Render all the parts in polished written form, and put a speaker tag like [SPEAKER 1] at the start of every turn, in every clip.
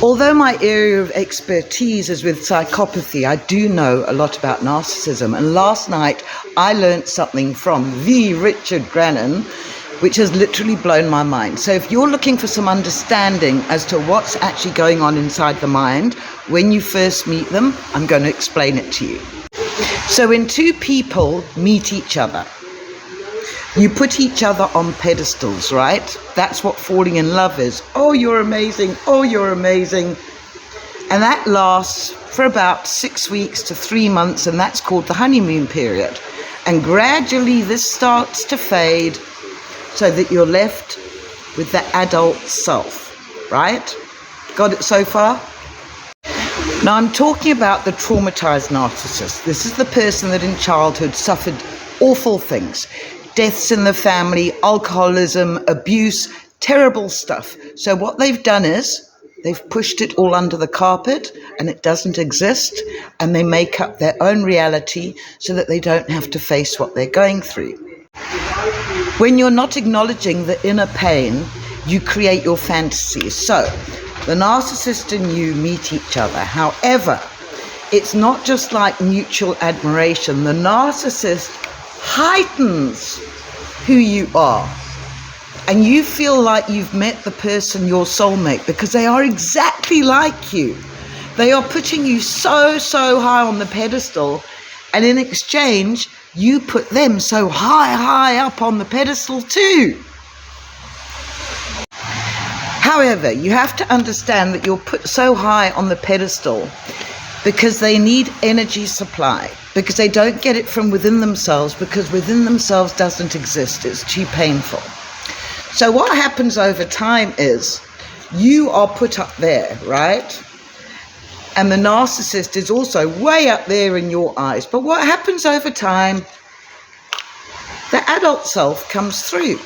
[SPEAKER 1] Although my area of expertise is with psychopathy, I do know a lot about narcissism. And last night I learned something from the Richard Grannon, which has literally blown my mind. So if you're looking for some understanding as to what's actually going on inside the mind when you first meet them, I'm going to explain it to you. So when two people meet each other, you put each other on pedestals, right? That's what falling in love is. Oh, you're amazing. Oh, you're amazing. And that lasts for about 6 weeks to 3 months, and that's called the honeymoon period. And gradually this starts to fade so that you're left with the adult self, right? Got it so far? Now I'm talking about the traumatized narcissist. This is the person that in childhood suffered awful things. Deaths in the family, alcoholism, abuse, terrible stuff. So what they've done is they've pushed it all under the carpet and it doesn't exist, and they make up their own reality so that they don't have to face what they're going through. When you're not acknowledging the inner pain, you create your fantasies. So the narcissist and you meet each other. However, it's not just like mutual admiration. The narcissist heightens who you are, and you feel like you've met the person, your soulmate, because they are exactly like you. They are putting you so high on the pedestal, and in exchange you put them so high up on the pedestal too. However, you have to understand that you're put so high on the pedestal because they need energy supply, because they don't get it from within themselves, because within themselves doesn't exist. It's too painful. So what happens over time is you are put up there, right? And the narcissist is also way up there in your eyes. But what happens over time, the adult self comes through.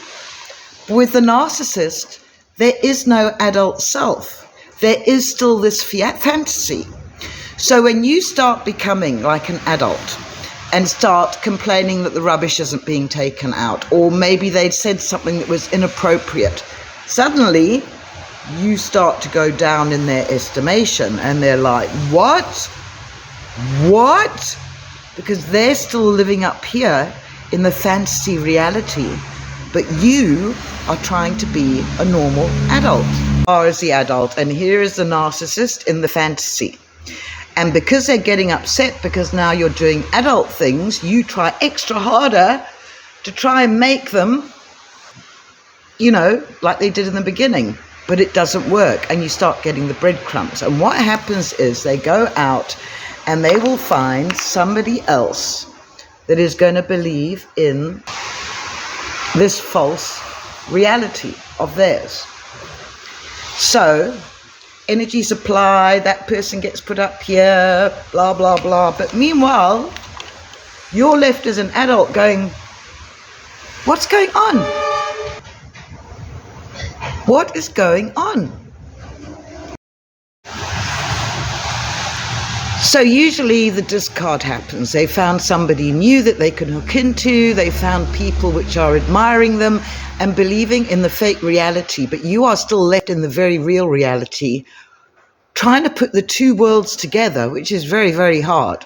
[SPEAKER 1] With the narcissist, there is no adult self. There is still this fantasy. So when you start becoming like an adult and start complaining that the rubbish isn't being taken out, or maybe they'd said something that was inappropriate, suddenly you start to go down in their estimation, and they're like, what? Because they're still living up here in the fantasy reality, but you are trying to be a normal adult. Or as the adult, and here is the narcissist in the fantasy. And because they're getting upset because now you're doing adult things, you try extra harder to try and make them, like they did in the beginning. But it doesn't work, and you start getting the breadcrumbs. And what happens is they go out and they will find somebody else that is going to believe in this false reality of theirs. So energy supply, that person gets put up here, blah, blah, blah. But meanwhile, you're left as an adult going, what's going on? What is going on? So usually the discard happens. They found somebody new that they can hook into. They found people which are admiring them and believing in the fake reality. But you are still left in the very real reality, trying to put the two worlds together, which is very hard.